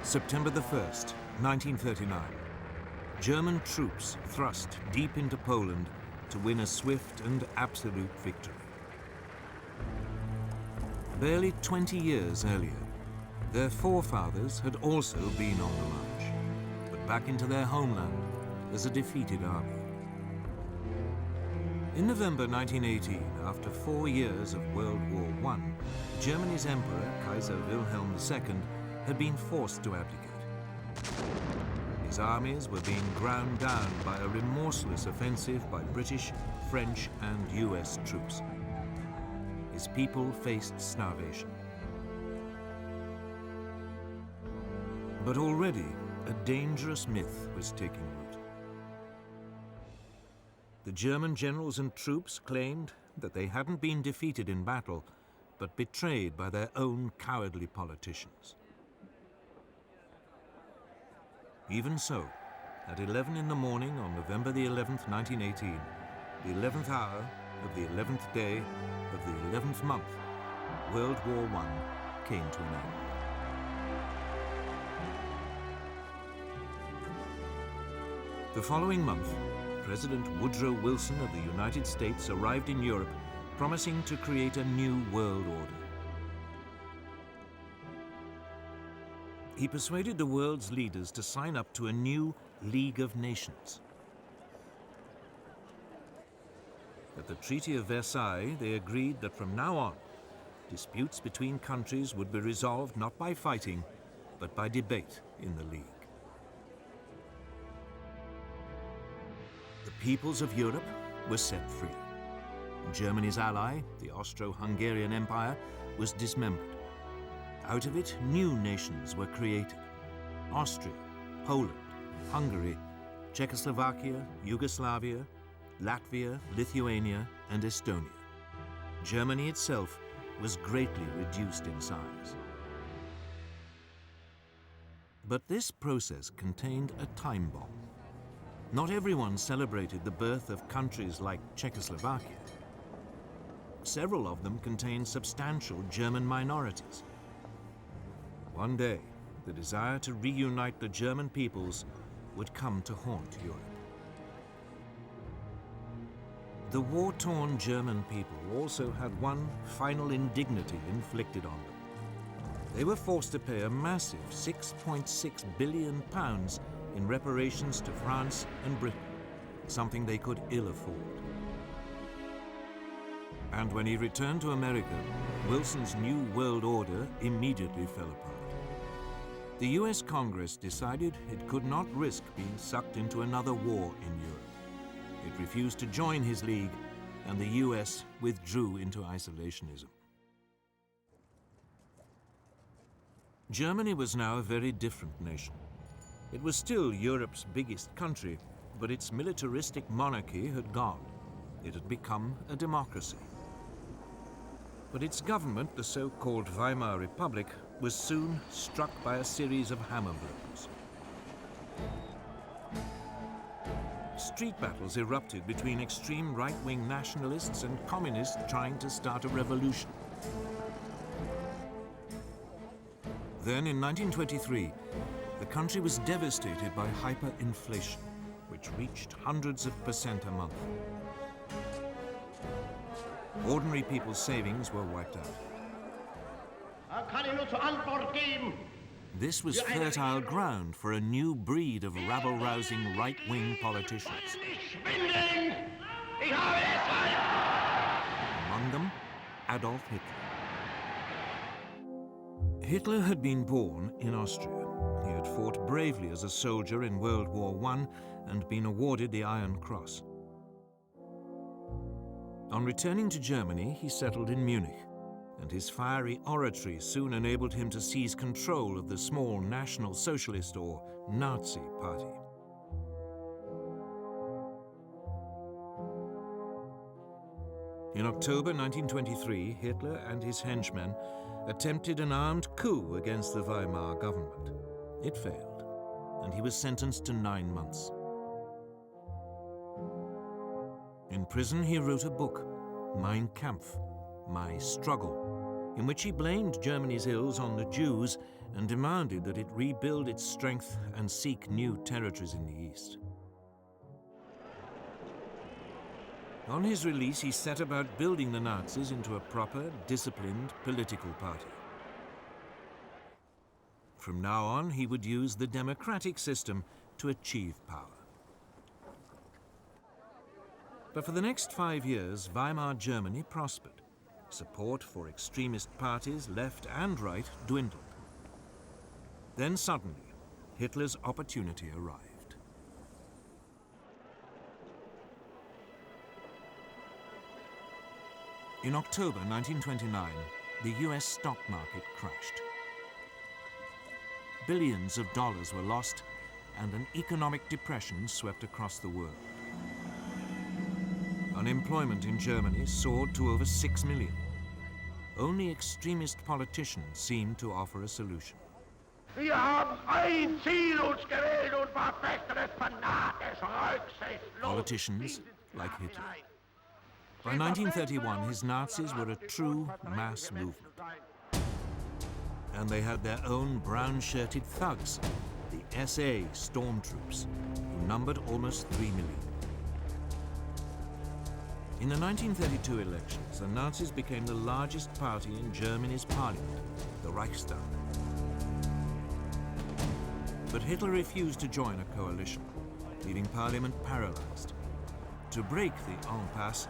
September the 1st, 1939. German troops thrust deep into Poland to win a swift and absolute victory. Barely 20 years earlier, their forefathers had also been on the march, but back into their homeland as a defeated army. In November 1918, after 4 years of World War I, Germany's Emperor, Kaiser Wilhelm II, had been forced to abdicate. His armies were being ground down by a remorseless offensive by British, French, and US troops. His people faced starvation. But already, a dangerous myth was taking root. The German generals and troops claimed that they hadn't been defeated in battle, but betrayed by their own cowardly politicians. Even so, at 11 in the morning on November the 11th, 1918, the 11th hour of the 11th day of the 11th month, World War I came to an end. The following month, President Woodrow Wilson of the United States arrived in Europe, promising to create a new world order. He persuaded the world's leaders to sign up to a new League of Nations. At the Treaty of Versailles, they agreed that from now on, disputes between countries would be resolved not by fighting, but by debate in the League. The peoples of Europe were set free. Germany's ally, the Austro-Hungarian Empire, was dismembered. Out of it, new nations were created: Austria, Poland, Hungary, Czechoslovakia, Yugoslavia, Latvia, Lithuania, and Estonia. Germany itself was greatly reduced in size. But this process contained a time bomb. Not everyone celebrated the birth of countries like Czechoslovakia. Several of them contained substantial German minorities. One day, the desire to reunite the German peoples would come to haunt Europe. The war-torn German people also had one final indignity inflicted on them. They were forced to pay a massive £6.6 billion in reparations to France and Britain, something they could ill afford. And when he returned to America, Wilson's new world order immediately fell apart. The US Congress decided it could not risk being sucked into another war in Europe. It refused to join his league, and the US withdrew into isolationism. Germany was now a very different nation. It was still Europe's biggest country, but its militaristic monarchy had gone. It had become a democracy. But its government, the so-called Weimar Republic, was soon struck by a series of hammer blows. Street battles erupted between extreme right-wing nationalists and communists trying to start a revolution. Then, in 1923, the country was devastated by hyperinflation, which reached hundreds of % a month. Ordinary people's savings were wiped out. This was fertile ground for a new breed of rabble-rousing right-wing politicians. Among them, Adolf Hitler. Hitler had been born in Austria. He had fought bravely as a soldier in World War I and been awarded the Iron Cross. On returning to Germany, he settled in Munich, and his fiery oratory soon enabled him to seize control of the small National Socialist or Nazi Party. In October 1923, Hitler and his henchmen attempted an armed coup against the Weimar government. It failed, and he was sentenced to 9 months. In prison, he wrote a book, Mein Kampf, My Struggle, in which he blamed Germany's ills on the Jews and demanded that it rebuild its strength and seek new territories in the East. On his release, he set about building the Nazis into a proper, disciplined political party. From now on, he would use the democratic system to achieve power. But for the next 5 years, Weimar Germany prospered. Support for extremist parties, left and right, dwindled. Then suddenly, Hitler's opportunity arrived. In October 1929, the US stock market crashed. Billions of dollars were lost, and an economic depression swept across the world. Unemployment in Germany soared to over 6 million. Only extremist politicians seemed to offer a solution. Wir haben ein Ziel uns gewählt und verfechten es fanatisch, rücksichtslos. Politicians like Hitler. By 1931, his Nazis were a true mass movement. And they had their own brown-shirted thugs, the SA stormtroops, who numbered almost 3 million. In the 1932 elections, the Nazis became the largest party in Germany's parliament, the Reichstag. But Hitler refused to join a coalition, leaving parliament paralyzed. To break the impasse,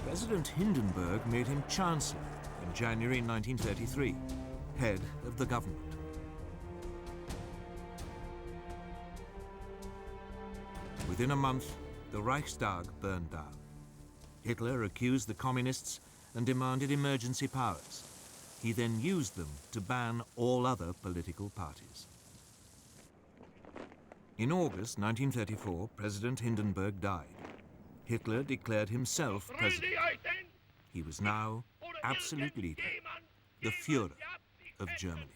President Hindenburg made him chancellor in January 1933, head of the government. Within a month, the Reichstag burned down. Hitler accused the communists and demanded emergency powers. He then used them to ban all other political parties. In August 1934, President Hindenburg died. Hitler declared himself president. He was now absolute leader, the Führer of Germany.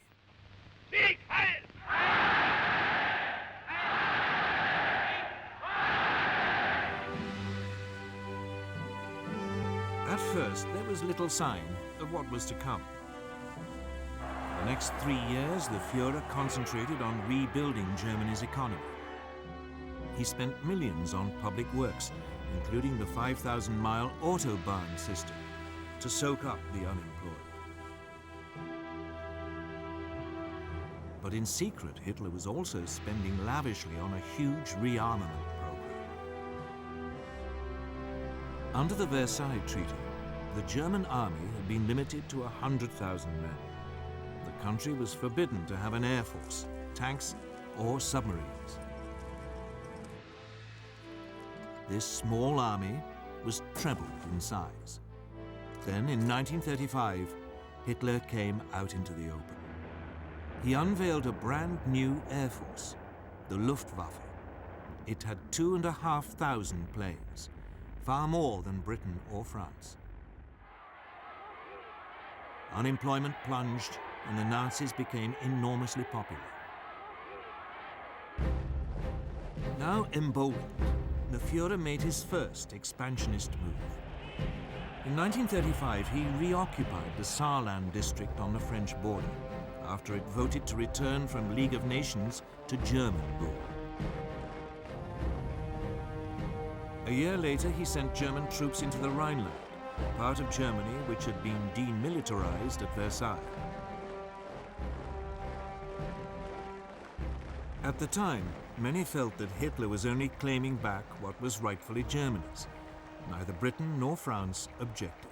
At first, there was little sign of what was to come. For the next 3 years, the Führer concentrated on rebuilding Germany's economy. He spent millions on public works, including the 5,000-mile Autobahn system, to soak up the unemployed. But in secret, Hitler was also spending lavishly on a huge rearmament program. Under the Versailles Treaty, the German army had been limited to 100,000 men. The country was forbidden to have an air force, tanks, or submarines. This small army was trebled in size. Then, in 1935, Hitler came out into the open. He unveiled a brand new air force, the Luftwaffe. It had 2,500 planes, far more than Britain or France. Unemployment plunged, and the Nazis became enormously popular. Now emboldened, the Führer made his first expansionist move. In 1935, he reoccupied the Saarland district on the French border, after it voted to return from League of Nations to German rule. A year later, he sent German troops into the Rhineland, part of Germany which had been demilitarized at Versailles. At the time, many felt that Hitler was only claiming back what was rightfully Germany's. Neither Britain nor France objected.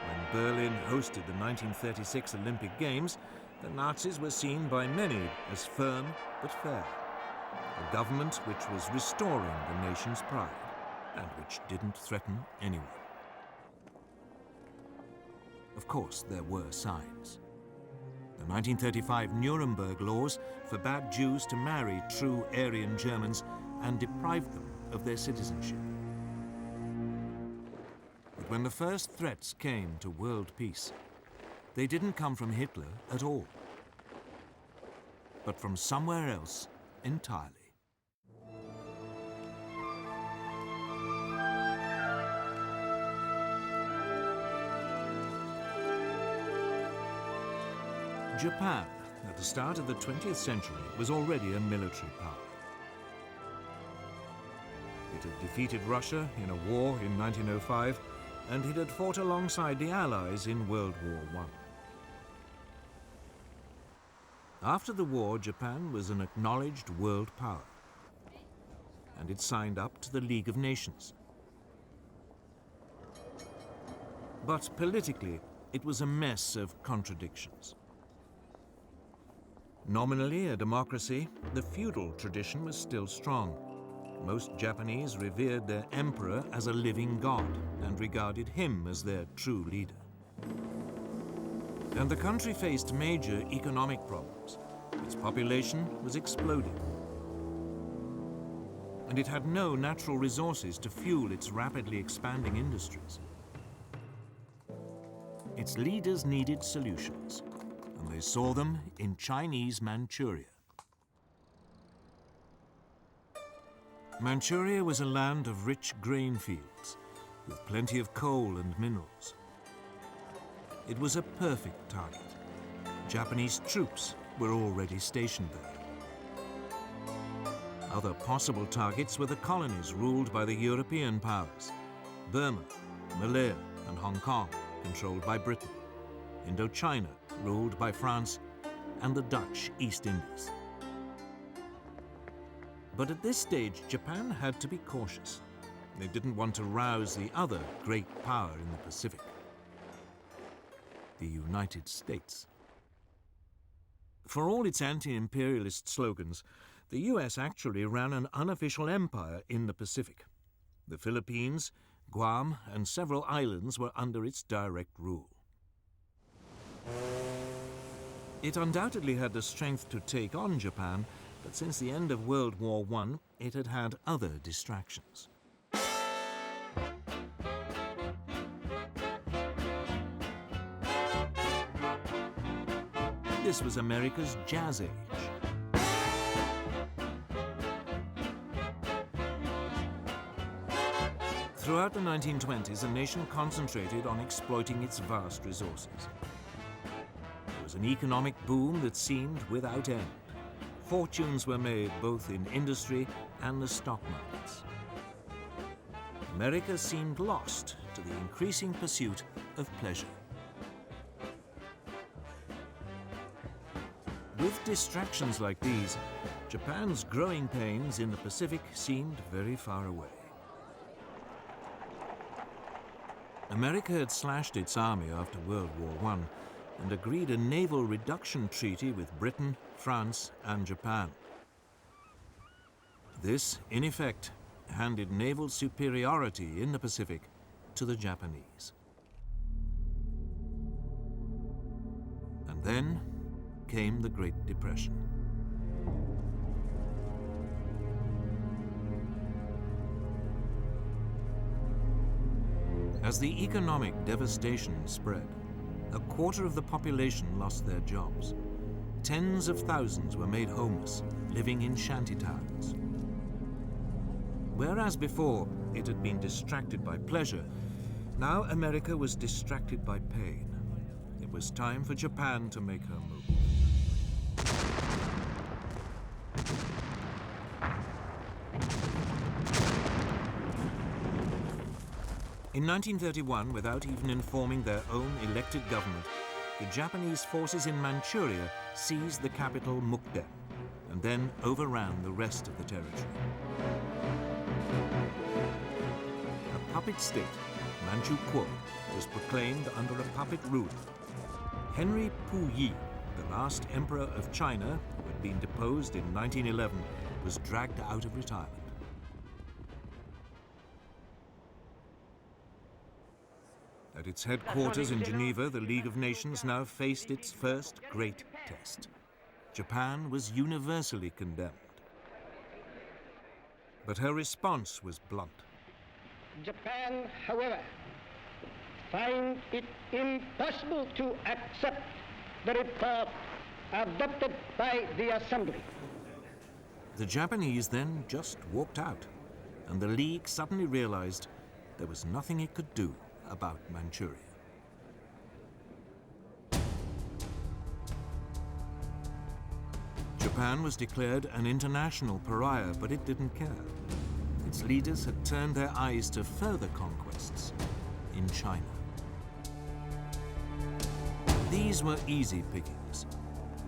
When Berlin hosted the 1936 Olympic Games, the Nazis were seen by many as firm but fair. A government which was restoring the nation's pride and which didn't threaten anyone. Of course, there were signs. The 1935 Nuremberg laws forbade Jews to marry true Aryan Germans and deprived them of their citizenship. But when the first threats came to world peace, they didn't come from Hitler at all, but from somewhere else entirely. Japan, at the start of the 20th century, was already a military power. It had defeated Russia in a war in 1905, and it had fought alongside the Allies in World War I. After the war, Japan was an acknowledged world power, and it signed up to the League of Nations. But politically, it was a mess of contradictions. Nominally a democracy, the feudal tradition was still strong. Most Japanese revered their emperor as a living god and regarded him as their true leader. And the country faced major economic problems. Its population was exploding. And it had no natural resources to fuel its rapidly expanding industries. Its leaders needed solutions, and they saw them in Chinese Manchuria. Manchuria was a land of rich grain fields, with plenty of coal and minerals. It was a perfect target. Japanese troops were already stationed there. Other possible targets were the colonies ruled by the European powers: Burma, Malaya, and Hong Kong, controlled by Britain, Indochina, ruled by France, and the Dutch East Indies. But at this stage, Japan had to be cautious. They didn't want to rouse the other great power in the Pacific, the United States. For all its anti-imperialist slogans, the US actually ran an unofficial empire in the Pacific. The Philippines, Guam, and several islands were under its direct rule. It undoubtedly had the strength to take on Japan, but since the end of World War I, it had had other distractions. This was America's Jazz Age. Throughout the 1920s, the nation concentrated on exploiting its vast resources. There was an economic boom that seemed without end. Fortunes were made both in industry and the stock markets. America seemed lost to the increasing pursuit of pleasure. With distractions like these, Japan's growing pains in the Pacific seemed very far away. America had slashed its army after World War I and agreed a naval reduction treaty with Britain, France, and Japan. This, in effect, handed naval superiority in the Pacific to the Japanese. And then came the Great Depression. As the economic devastation spread, a quarter of the population lost their jobs. Tens of thousands were made homeless, living in shantytowns. Whereas before it had been distracted by pleasure, now America was distracted by pain. It was time for Japan to make her move. In 1931, without even informing their own elected government, the Japanese forces in Manchuria seized the capital Mukden and then overran the rest of the territory. A puppet state, Manchukuo, was proclaimed under a puppet ruler. Henry Puyi, the last emperor of China, who had been deposed in 1911, was dragged out of retirement. At its headquarters in Geneva, the League of Nations now faced its first great test. Japan was universally condemned. But her response was blunt. Japan, however, finds it impossible to accept the report adopted by the Assembly. The Japanese then just walked out, and the League suddenly realized there was nothing it could do about Manchuria. Japan was declared an international pariah, but it didn't care. Its leaders had turned their eyes to further conquests in China. These were easy pickings.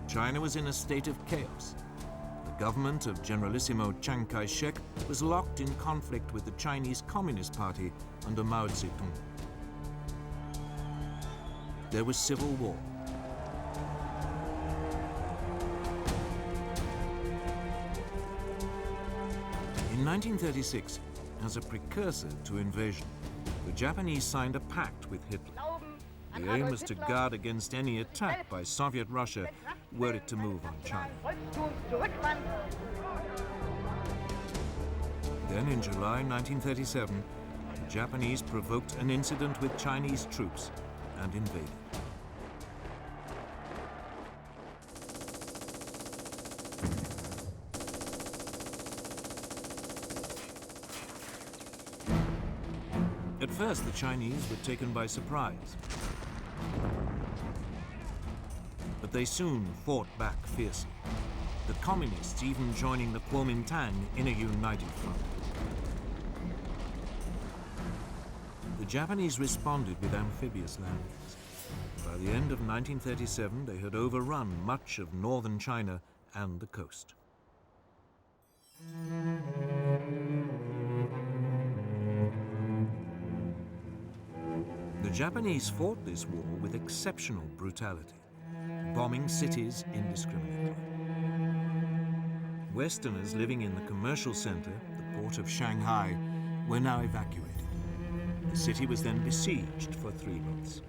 China was in a state of chaos. The government of Generalissimo Chiang Kai-shek was locked in conflict with the Chinese Communist Party under Mao Zedong. There was civil war. In 1936, as a precursor to invasion, the Japanese signed a pact with Hitler. The aim was to guard against any attack by Soviet Russia were it to move on China. Then in July 1937, the Japanese provoked an incident with Chinese troops and invaded. At first, the Chinese were taken by surprise. But they soon fought back fiercely, the communists even joining the Kuomintang in a united front. The Japanese responded with amphibious landings. By the end of 1937, they had overrun much of northern China and the coast. The Japanese fought this war with exceptional brutality, bombing cities indiscriminately. Westerners living in the commercial center, the port of Shanghai, were now evacuated. The city was then besieged for 3 months.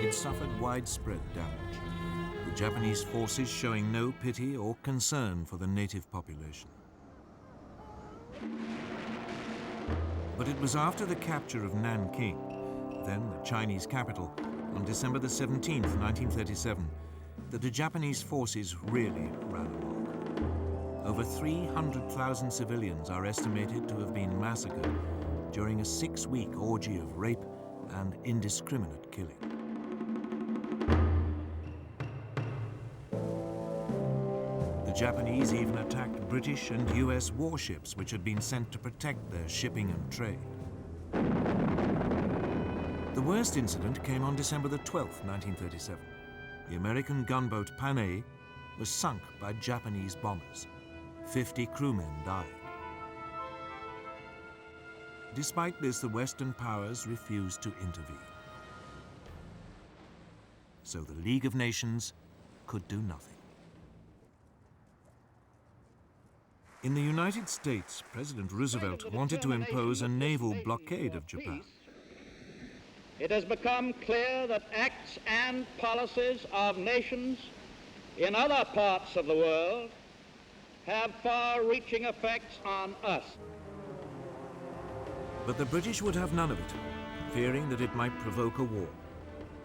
It suffered widespread damage, the Japanese forces showing no pity or concern for the native population. But it was after the capture of Nanking, then the Chinese capital, on December the 17th, 1937, that the Japanese forces really ran amok. Over 300,000 civilians are estimated to have been massacred during a 6-week orgy of rape and indiscriminate killing. The Japanese even attacked British and US warships which had been sent to protect their shipping and trade. The worst incident came on December the 12th, 1937. The American gunboat Panay was sunk by Japanese bombers. 50 crewmen died. Despite this, the Western powers refused to intervene. So the League of Nations could do nothing. In the United States, President Roosevelt wanted to impose a naval blockade of Japan. It has become clear that acts and policies of nations in other parts of the world have far-reaching effects on us. But the British would have none of it, fearing that it might provoke a war.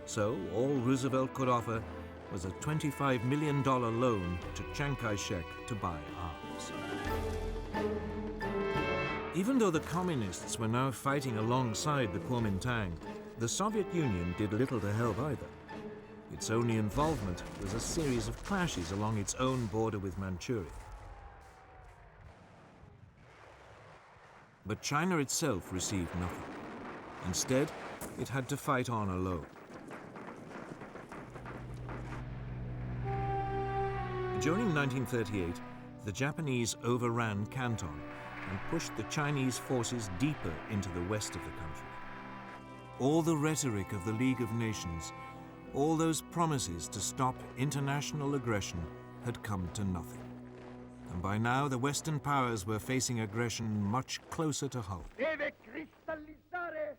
So all Roosevelt could offer was a $25 million loan to Chiang Kai-shek to buy arms. Even though the communists were now fighting alongside the Kuomintang, the Soviet Union did little to help either. Its only involvement was a series of clashes along its own border with Manchuria. But China itself received nothing. Instead, it had to fight on alone. During 1938, the Japanese overran Canton and pushed the Chinese forces deeper into the west of the country. All the rhetoric of the League of Nations, all those promises to stop international aggression had come to nothing. And by now, the Western powers were facing aggression much closer to home. Deve cristallizzare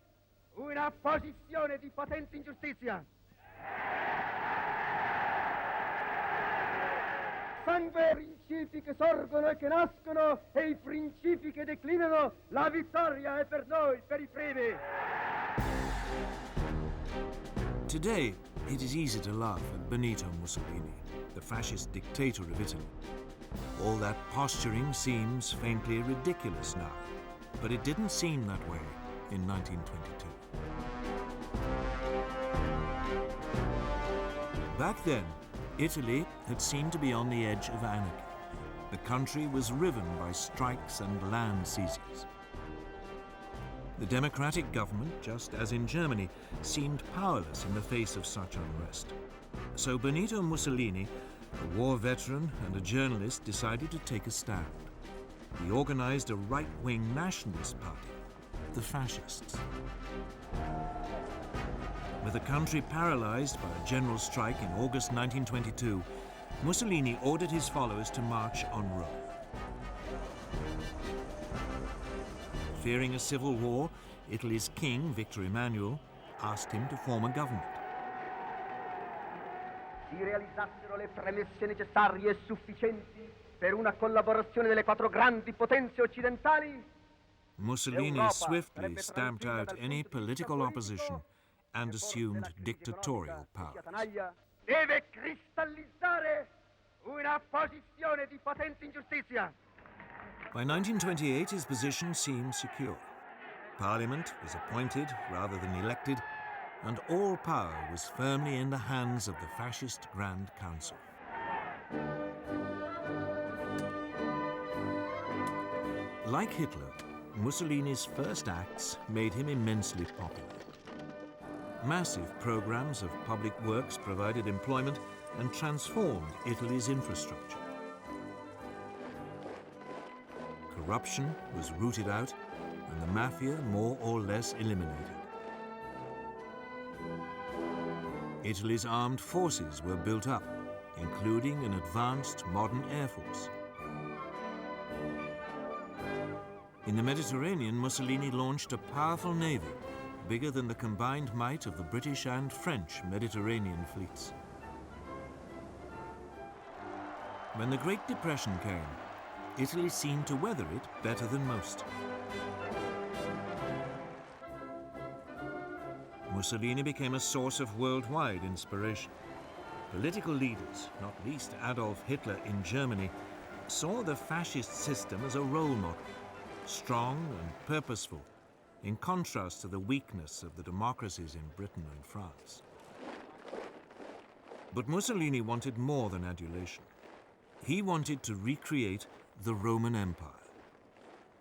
una posizione di potente ingiustizia. Sangue, principi che sorgono e che nascono, e i principi che declinano, la vittoria è per noi, per i primi. Today, It is easy to laugh at Benito Mussolini, the fascist dictator of Italy. All that posturing seems faintly ridiculous now, but it didn't seem that way in 1922. Back then, Italy had seemed to be on the edge of anarchy. The country was riven by strikes and land seizures. The democratic government, just as in Germany, seemed powerless in the face of such unrest. So Benito Mussolini, a war veteran and a journalist, decided to take a stand. He organized a right-wing nationalist party, the Fascists. With the country paralyzed by a general strike in August 1922, Mussolini ordered his followers to march on Rome. Fearing a civil war, Italy's king, Victor Emmanuel, asked him to form a government. Si realizzassero le premesse necessarie e sufficienti per una collaborazione delle quattro grandi potenze occidentali, Mussolini swiftly stamped out any political opposition and assumed dictatorial powers. deve cristallizzare una posizione di potente ingiustizia. By 1928, his position seemed secure. Parliament was appointed rather than elected, and all power was firmly in the hands of the fascist Grand Council. Like Hitler, Mussolini's first acts made him immensely popular. Massive programs of public works provided employment and transformed Italy's infrastructure. Corruption was rooted out and the mafia more or less eliminated. Italy's armed forces were built up, including an advanced modern air force. In the Mediterranean, Mussolini launched a powerful navy, bigger than the combined might of the British and French Mediterranean fleets. When the Great Depression came, Italy seemed to weather it better than most. Mussolini became a source of worldwide inspiration. Political leaders, not least Adolf Hitler in Germany, saw the fascist system as a role model, strong and purposeful, in contrast to the weakness of the democracies in Britain and France. But Mussolini wanted more than adulation. He wanted to recreate the Roman Empire,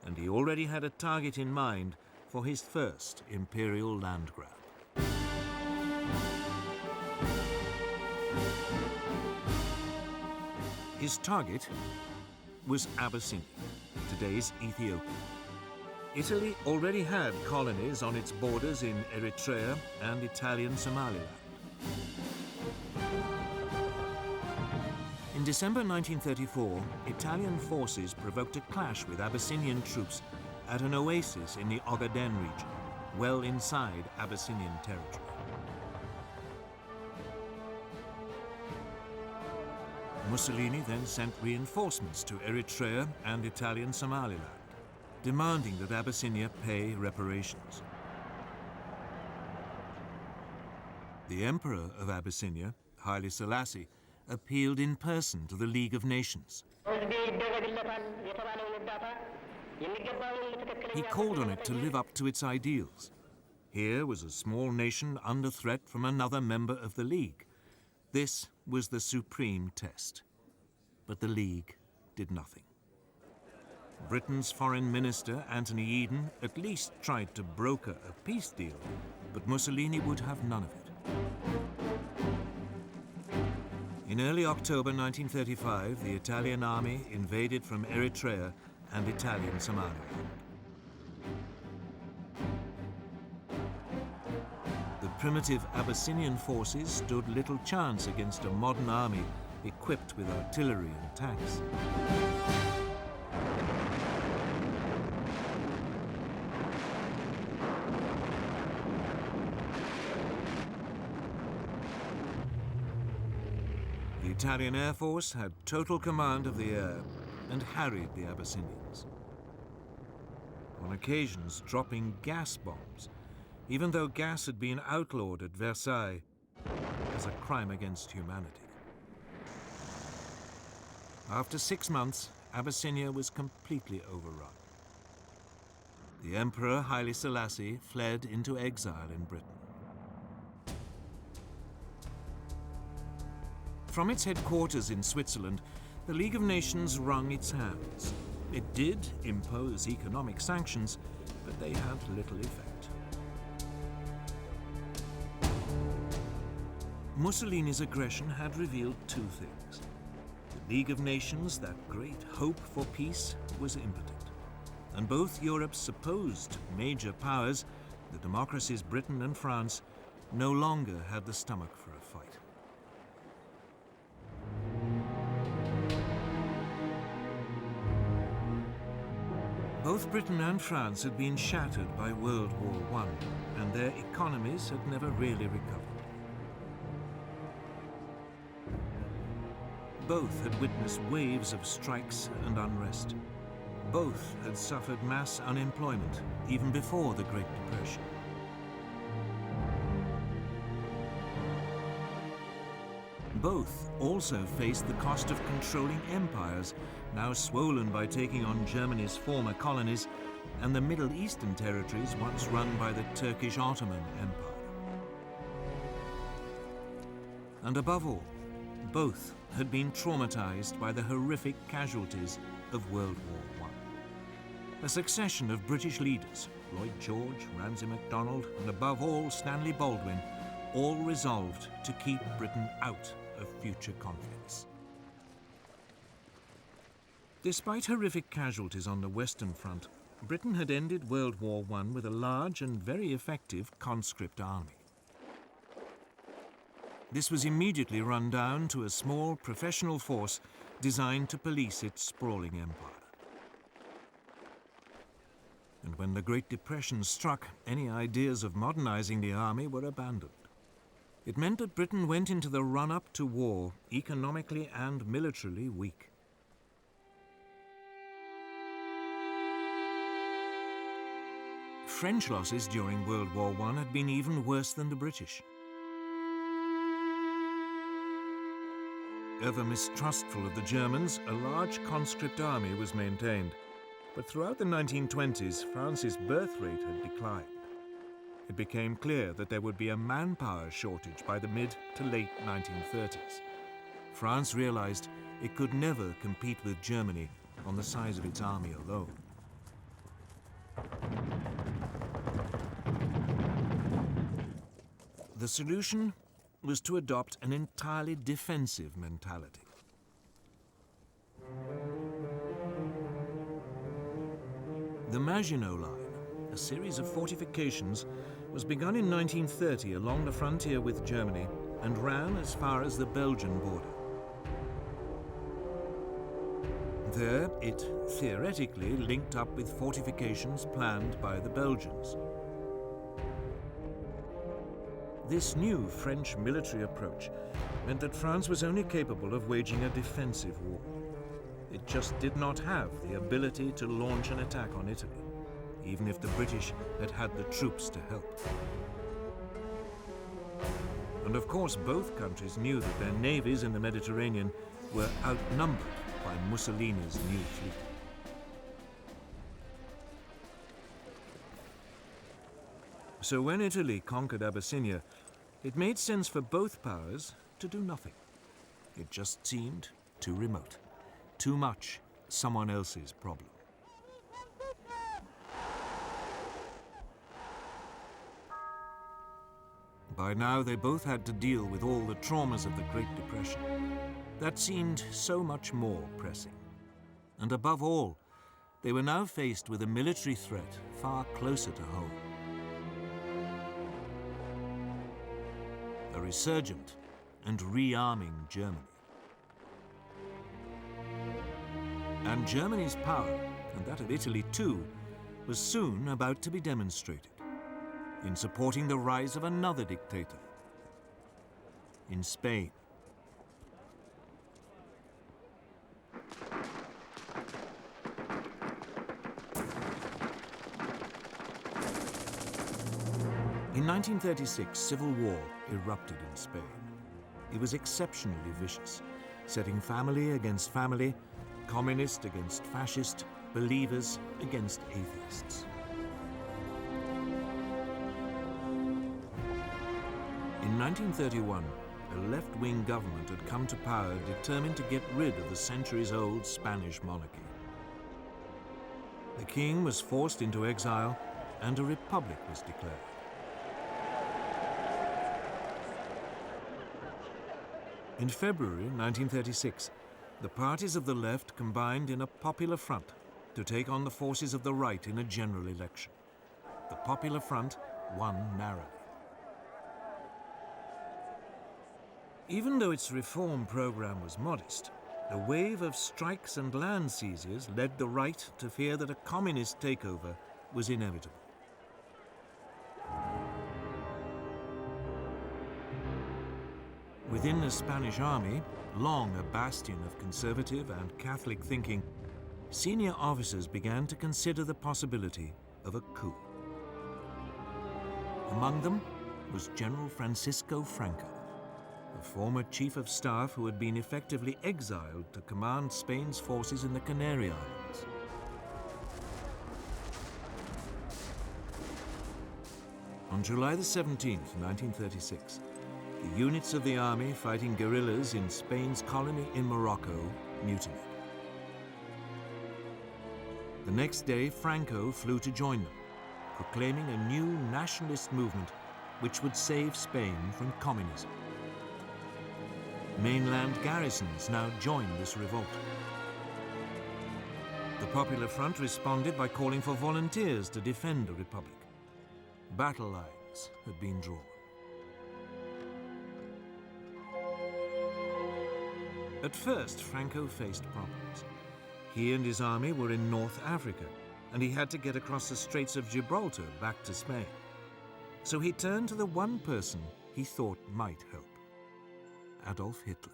and he already had a target in mind for his first imperial land grab. His target was Abyssinia, today's Ethiopia. Italy already had colonies on its borders in Eritrea and Italian Somaliland. In December 1934, Italian forces provoked a clash with Abyssinian troops at an oasis in the Ogaden region, well inside Abyssinian territory. Mussolini then sent reinforcements to Eritrea and Italian Somaliland, demanding that Abyssinia pay reparations. The Emperor of Abyssinia, Haile Selassie, appealed in person to the League of Nations. He called on it to live up to its ideals. Here was a small nation under threat from another member of the League. This was the supreme test. But the League did nothing. Britain's Foreign Minister, Anthony Eden, at least tried to broker a peace deal, but Mussolini would have none of it. In early October 1935, the Italian army invaded from Eritrea and Italian Somaliland. The primitive Abyssinian forces stood little chance against a modern army equipped with artillery and tanks. The Italian Air Force had total command of the air and harried the Abyssinians, on occasions dropping gas bombs, even though gas had been outlawed at Versailles. as a crime against humanity. After 6 months, Abyssinia was completely overrun. The Emperor Haile Selassie fled into exile in Britain. From its headquarters in Switzerland, the League of Nations wrung its hands. It did impose economic sanctions, but they had little effect. Mussolini's aggression had revealed two things. The League of Nations, that great hope for peace, was impotent. And both Europe's supposed major powers, the democracies Britain and France, no longer had the stomach for a fight. Both Britain and France had been shattered by World War I, and their economies had never really recovered. Both had witnessed waves of strikes and unrest. Both had suffered mass unemployment, even before the Great Depression. Both also faced the cost of controlling empires, now swollen by taking on Germany's former colonies and the Middle Eastern territories once run by the Turkish Ottoman Empire. And above all, both had been traumatized by the horrific casualties of World War I. A succession of British leaders, Lloyd George, Ramsay MacDonald, and above all Stanley Baldwin, all resolved to keep Britain out of future conflicts. Despite horrific casualties on the Western Front, Britain had ended World War I with a large and very effective conscript army. This was immediately run down to a small professional force designed to police its sprawling empire. And when the Great Depression struck, any ideas of modernizing the army were abandoned. It meant that Britain went into the run-up to war economically and militarily weak. French losses during World War I had been even worse than the British. Ever mistrustful of the Germans, a large conscript army was maintained. But throughout the 1920s, France's birth rate had declined. It became clear that there would be a manpower shortage by the mid to late 1930s. France realized it could never compete with Germany on the size of its army alone. The solution was to adopt an entirely defensive mentality. The Maginot Line, a series of fortifications, was begun in 1930 along the frontier with Germany and ran as far as the Belgian border. There, it theoretically linked up with fortifications planned by the Belgians. This new French military approach meant that France was only capable of waging a defensive war. It just did not have the ability to launch an attack on Italy, even if the British had had the troops to help. And of course, both countries knew that their navies in the Mediterranean were outnumbered by Mussolini's new fleet. So when Italy conquered Abyssinia, it made sense for both powers to do nothing. It just seemed too remote, too much someone else's problem. By now, they both had to deal with all the traumas of the Great Depression. That seemed so much more pressing. And above all, they were now faced with a military threat far closer to home. A resurgent and rearming Germany. And Germany's power, and that of Italy too, was soon about to be demonstrated in supporting the rise of another dictator in Spain. In 1936, civil war erupted in Spain. he was exceptionally vicious, setting family against family, communist against fascist, believers against atheists. In 1931, a left-wing government had come to power determined to get rid of the centuries-old Spanish monarchy. The king was forced into exile and a republic was declared. In February 1936, the parties of the left combined in a popular front to take on the forces of the right in a general election. The Popular Front won narrowly. Even though its reform program was modest, a wave of strikes and land seizures led the right to fear that a communist takeover was inevitable. Within the Spanish army, long a bastion of conservative and Catholic thinking, senior officers began to consider the possibility of a coup. Among them was General Francisco Franco, a former chief of staff who had been effectively exiled to command Spain's forces in the Canary Islands. On July the 17th, 1936, the units of the army fighting guerrillas in Spain's colony in Morocco mutinied. The next day, Franco flew to join them, proclaiming a new nationalist movement which would save Spain from communism. Mainland garrisons now joined this revolt. The Popular Front responded by calling for volunteers to defend the Republic. Battle lines had been drawn. At first, Franco faced problems. He and his army were in North Africa, and he had to get across the Straits of Gibraltar back to Spain. So he turned to the one person he thought might help: Adolf Hitler.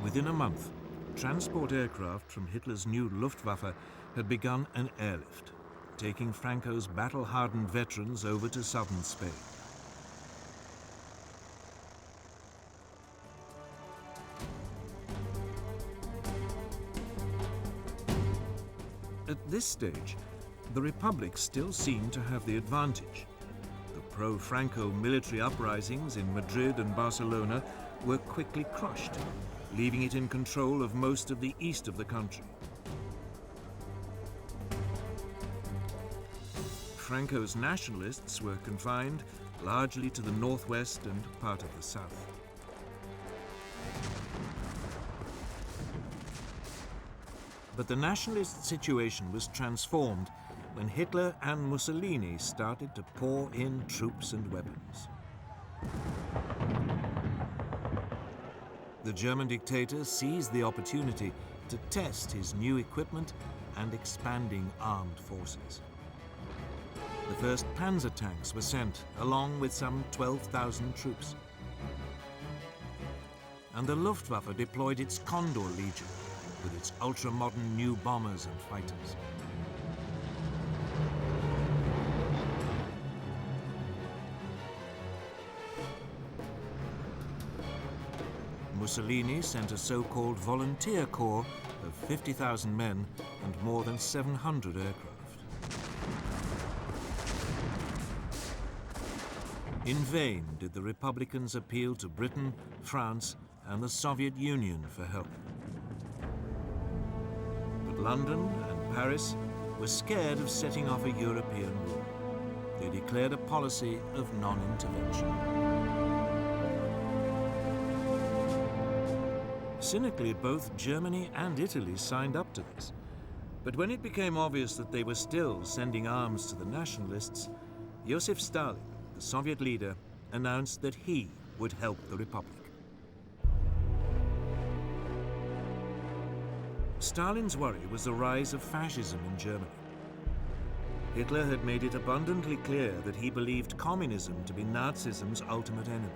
Within a month, transport aircraft from Hitler's new Luftwaffe had begun an airlift, taking Franco's battle-hardened veterans over to southern Spain. At this stage, the Republic still seemed to have the advantage. The pro-Franco military uprisings in Madrid and Barcelona were quickly crushed, leaving it in control of most of the east of the country. Franco's nationalists were confined largely to the northwest and part of the south. But the nationalist situation was transformed when Hitler and Mussolini started to pour in troops and weapons. The German dictator seized the opportunity to test his new equipment and expanding armed forces. The first Panzer tanks were sent, along with some 12,000 troops. And the Luftwaffe deployed its Condor Legion, with its ultra-modern new bombers and fighters. Mussolini sent a so-called volunteer corps of 50,000 men and more than 700 aircraft. In vain did the Republicans appeal to Britain, France, and the Soviet Union for help. London and Paris were scared of setting off a European war. They declared a policy of non-intervention. Cynically, both Germany and Italy signed up to this. But when it became obvious that they were still sending arms to the nationalists, Joseph Stalin, the Soviet leader, announced that he would help the Republic. Stalin's worry was the rise of fascism in Germany. Hitler had made it abundantly clear that he believed communism to be Nazism's ultimate enemy.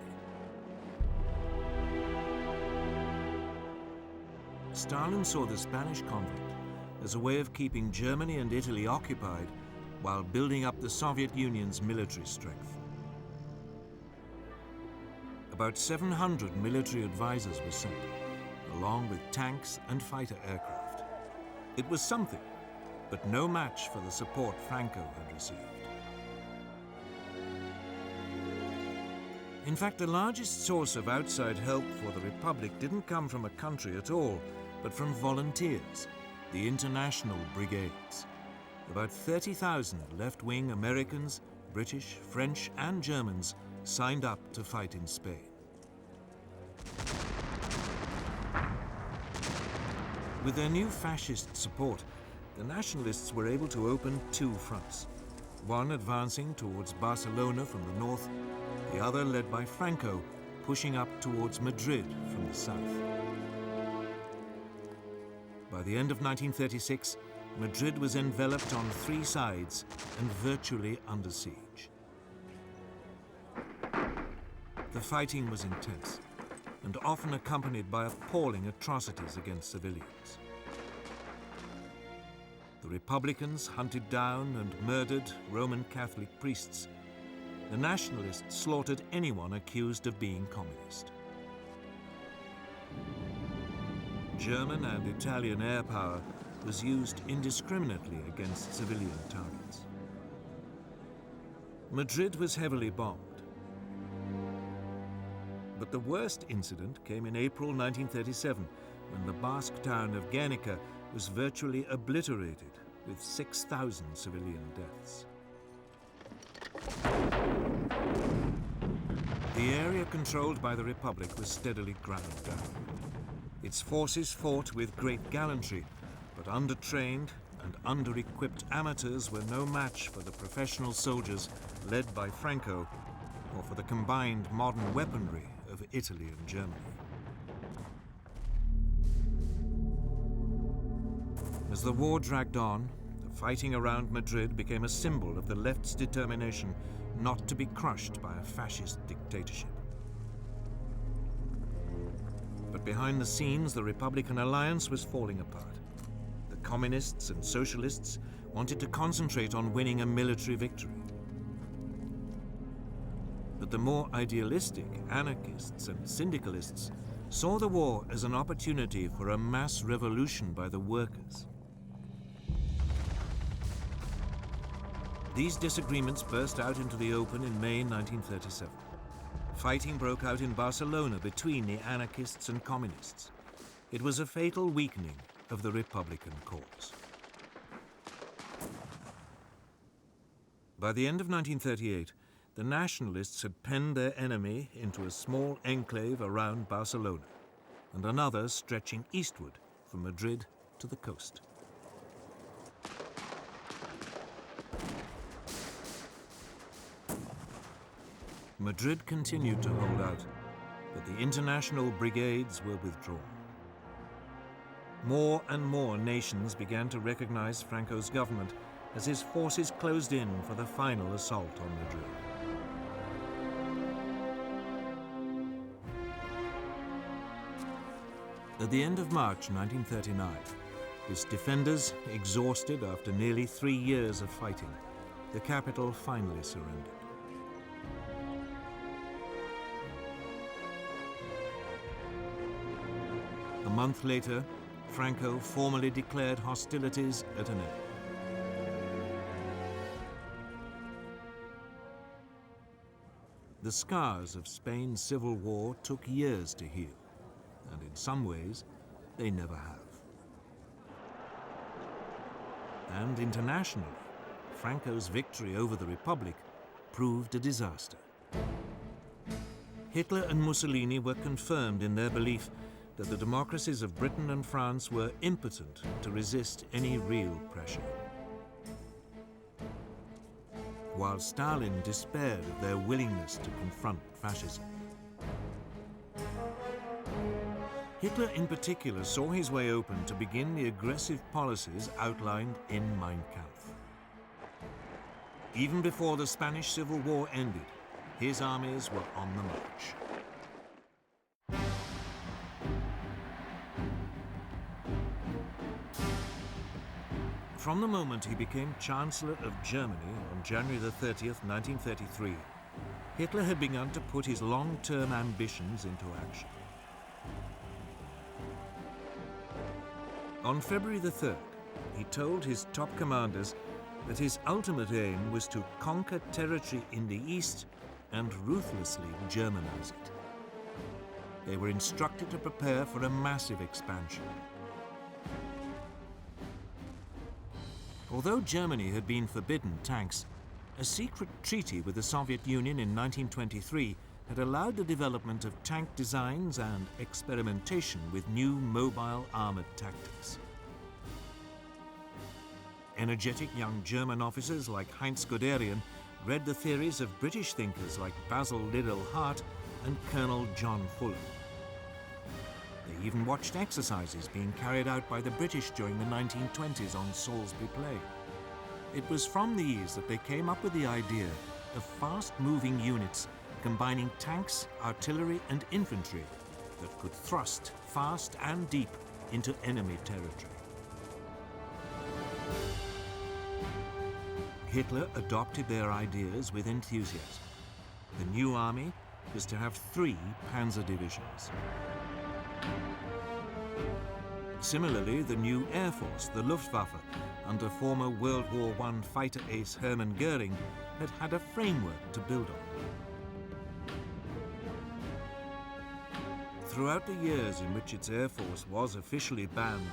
Stalin saw the Spanish conflict as a way of keeping Germany and Italy occupied while building up the Soviet Union's military strength. About 700 military advisors were sent, along with tanks and fighter aircraft. It was something, but no match for the support Franco had received. In fact, the largest source of outside help for the Republic didn't come from a country at all, but from volunteers, the International Brigades. About 30,000 left-wing Americans, British, French, and Germans signed up to fight in Spain. With their new fascist support, the nationalists were able to open two fronts, one advancing towards Barcelona from the north, the other led by Franco, pushing up towards Madrid from the south. By the end of 1936, Madrid was enveloped on three sides and virtually under siege. The fighting was intense and often accompanied by appalling atrocities against civilians. The Republicans hunted down and murdered Roman Catholic priests. The nationalists slaughtered anyone accused of being communist. German and Italian air power was used indiscriminately against civilian targets. Madrid was heavily bombed. But the worst incident came in April 1937, when the Basque town of Guernica was virtually obliterated, with 6,000 civilian deaths. The area controlled by the Republic was steadily ground down. Its forces fought with great gallantry, but undertrained and under-equipped amateurs were no match for the professional soldiers led by Franco, or for the combined modern weaponry of Italy and Germany. As the war dragged on, the fighting around Madrid became a symbol of the left's determination not to be crushed by a fascist dictatorship. But behind the scenes, the Republican alliance was falling apart. The communists and socialists wanted to concentrate on winning a military victory. But the more idealistic anarchists and syndicalists saw the war as an opportunity for a mass revolution by the workers. These disagreements burst out into the open in May 1937. Fighting broke out in Barcelona between the anarchists and communists. It was a fatal weakening of the Republican cause. By the end of 1938, the nationalists had penned their enemy into a small enclave around Barcelona, and another stretching eastward from Madrid to the coast. Madrid continued to hold out, but the international brigades were withdrawn. More and more nations began to recognize Franco's government as his forces closed in for the final assault on Madrid. At the end of March 1939, its defenders, exhausted after nearly 3 years of fighting, the capital finally surrendered. A month later, Franco formally declared hostilities at an end. The scars of Spain's civil war took years to heal, and in some ways, they never have. And internationally, Franco's victory over the Republic proved a disaster. Hitler and Mussolini were confirmed in their belief that the democracies of Britain and France were impotent to resist any real pressure. While Stalin despaired of their willingness to confront fascism. Hitler in particular saw his way open to begin the aggressive policies outlined in Mein Kampf. Even before the Spanish Civil War ended, his armies were on the march. From the moment he became Chancellor of Germany on January the 30th, 1933, Hitler had begun to put his long-term ambitions into action. On February the 3rd, he told his top commanders that his ultimate aim was to conquer territory in the east and ruthlessly Germanize it. They were instructed to prepare for a massive expansion. Although Germany had been forbidden tanks, a secret treaty with the Soviet Union in 1923 had allowed the development of tank designs and experimentation with new mobile armored tactics. Energetic young German officers like Heinz Guderian read the theories of British thinkers like Basil Liddell Hart and Colonel John Fuller. They even watched exercises being carried out by the British during the 1920s on Salisbury Plain. It was from these that they came up with the idea of fast-moving units combining tanks, artillery and infantry that could thrust fast and deep into enemy territory. Hitler adopted their ideas with enthusiasm. The new army was to have 3 panzer divisions. Similarly, the new Air Force, the Luftwaffe, under former World War I fighter ace Hermann Goering, had had a framework to build on. Throughout the years in which its Air Force was officially banned,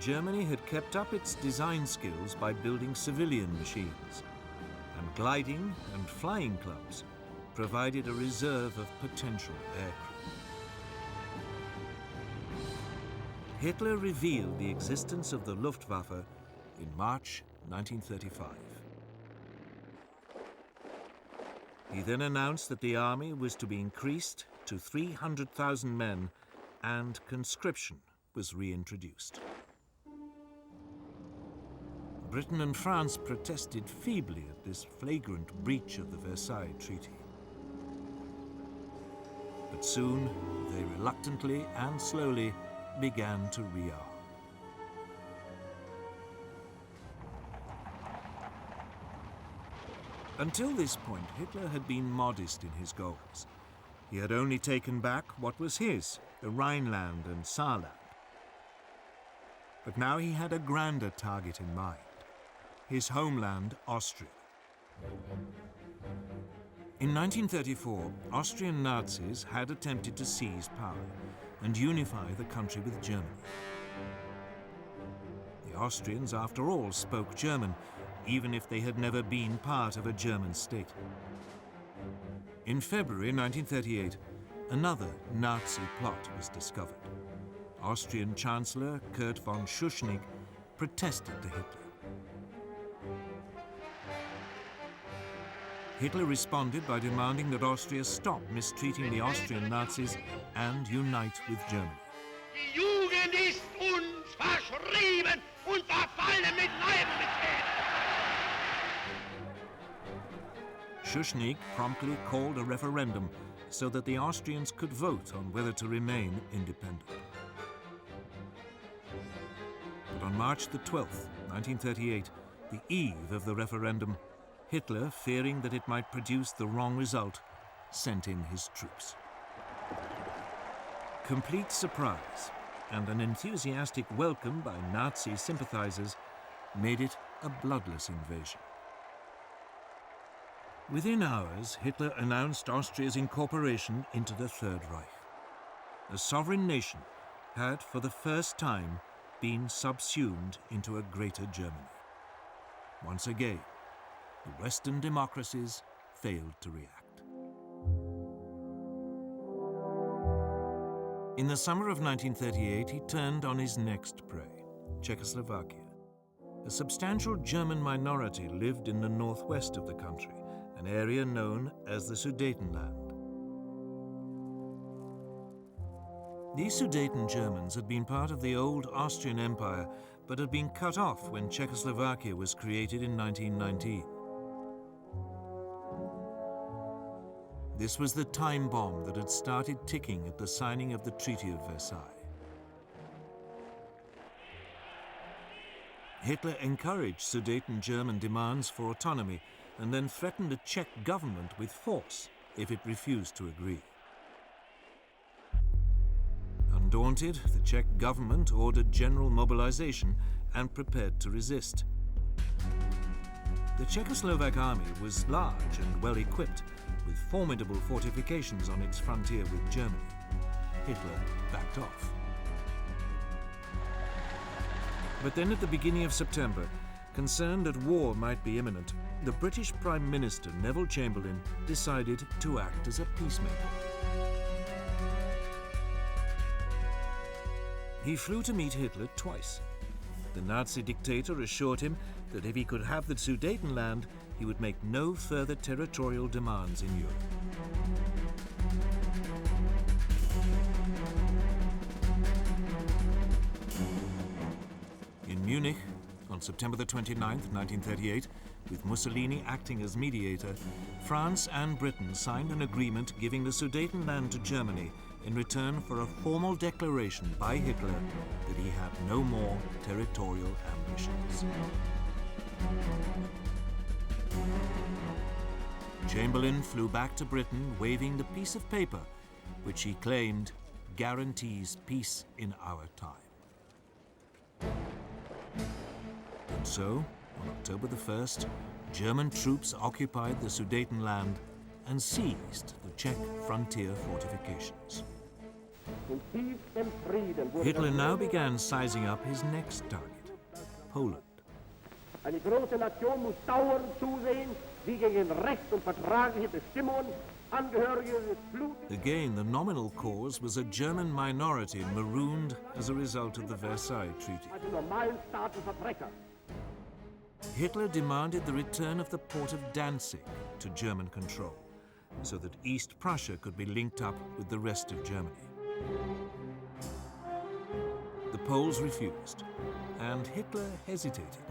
Germany had kept up its design skills by building civilian machines, and gliding and flying clubs provided a reserve of potential aircraft. Hitler revealed the existence of the Luftwaffe in March 1935. He then announced that the army was to be increased to 300,000 men and conscription was reintroduced. Britain and France protested feebly at this flagrant breach of the Versailles Treaty. But soon, they reluctantly and slowly began to rearm. Until this point, Hitler had been modest in his goals. He had only taken back what was his, the Rhineland and Saarland. But now he had a grander target in mind, his homeland, Austria. In 1934, Austrian Nazis had attempted to seize power and unify the country with Germany. The Austrians, after all, spoke German, even if they had never been part of a German state. In February 1938, another Nazi plot was discovered. Austrian Chancellor Kurt von Schuschnigg protested to Hitler. Hitler responded by demanding that Austria stop mistreating the Austrian Nazis and unite with Germany. Die Jugend ist uns verschrieben und verfallen mit Naivität. Schuschnigg promptly called a referendum so that the Austrians could vote on whether to remain independent. But on March the 12th, 1938, the eve of the referendum, Hitler, fearing that it might produce the wrong result, sent in his troops. Complete surprise and an enthusiastic welcome by Nazi sympathizers made it a bloodless invasion. Within hours, Hitler announced Austria's incorporation into the Third Reich. A sovereign nation had, for the first time, been subsumed into a greater Germany. Once again, the Western democracies failed to react. In the summer of 1938, he turned on his next prey, Czechoslovakia. A substantial German minority lived in the northwest of the country, an area known as the Sudetenland. These Sudeten Germans had been part of the old Austrian Empire, but had been cut off when Czechoslovakia was created in 1919. This was the time bomb that had started ticking at the signing of the Treaty of Versailles. Hitler encouraged Sudeten German demands for autonomy and then threatened the Czech government with force if it refused to agree. Undaunted, the Czech government ordered general mobilization and prepared to resist. The Czechoslovak army was large and well equipped, with formidable fortifications on its frontier with Germany. Hitler backed off. But then at the beginning of September, concerned that war might be imminent, the British Prime Minister Neville Chamberlain decided to act as a peacemaker. He flew to meet Hitler twice. The Nazi dictator assured him that if he could have the Sudetenland, he would make no further territorial demands in Europe. In Munich, on September the 29th, 1938, with Mussolini acting as mediator, France and Britain signed an agreement giving the Sudetenland to Germany in return for a formal declaration by Hitler that he had no more territorial ambitions. Chamberlain flew back to Britain waving the piece of paper which he claimed guarantees peace in our time. And so, on October the 1st, German troops occupied the Sudetenland and seized the Czech frontier fortifications. Hitler now began sizing up his next target, Poland. Eine große Nation muss dauernd zusehen, wie gegen Recht und vertragliche Bestimmungen Angehörige des Blutes. Again, the nominal cause was a German minority marooned as a result of the Versailles Treaty. Also normalen Staatenverbrecher. Hitler demanded the return of the port of Danzig to German control, so that East Prussia could be linked up with the rest of Germany. The Poles refused, and Hitler hesitated.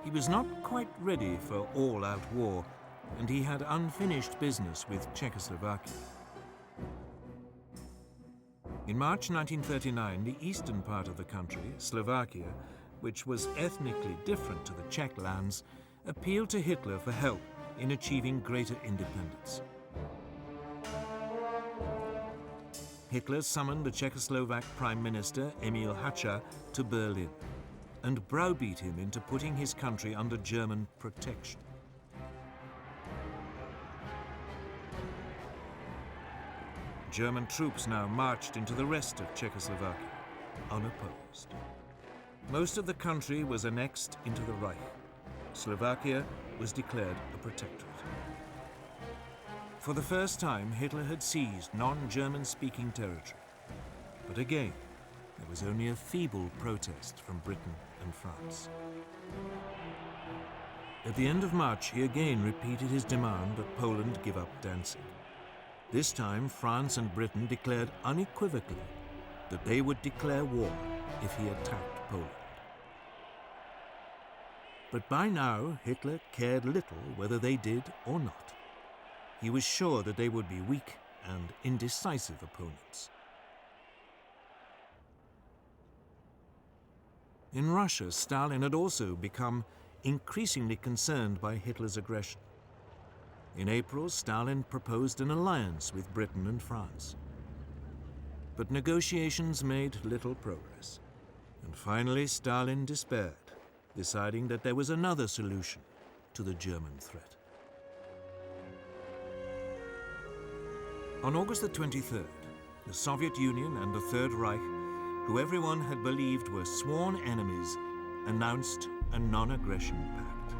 He was not quite ready for all-out war, and he had unfinished business with Czechoslovakia. In March 1939, the eastern part of the country, Slovakia, which was ethnically different to the Czech lands, appealed to Hitler for help in achieving greater independence. Hitler summoned the Czechoslovak Prime Minister Emil Hácha to Berlin and browbeat him into putting his country under German protection. German troops now marched into the rest of Czechoslovakia, unopposed. Most of the country was annexed into the Reich. Slovakia was declared a protectorate. For the first time, Hitler had seized non-German-speaking territory. But again, there was only a feeble protest from Britain and France. At the end of March, he again repeated his demand that Poland give up Danzig. This time, France and Britain declared unequivocally that they would declare war if he attacked Poland. But by now, Hitler cared little whether they did or not. He was sure that they would be weak and indecisive opponents. In Russia, Stalin had also become increasingly concerned by Hitler's aggression. In April, Stalin proposed an alliance with Britain and France. But negotiations made little progress. And finally, Stalin despaired, deciding that there was another solution to the German threat. On August the 23rd, the Soviet Union and the Third Reich, who everyone had believed were sworn enemies, announced a non-aggression pact.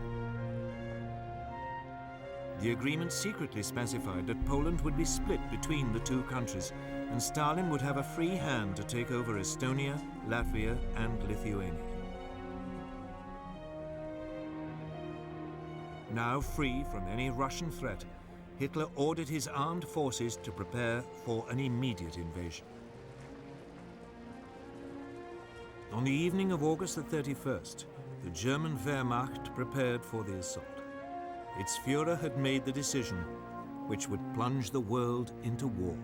The agreement secretly specified that Poland would be split between the two countries, and Stalin would have a free hand to take over Estonia, Latvia, and Lithuania. Now free from any Russian threat, Hitler ordered his armed forces to prepare for an immediate invasion. On the evening of August the 31st, the German Wehrmacht prepared for the assault. Its Führer had made the decision which would plunge the world into war.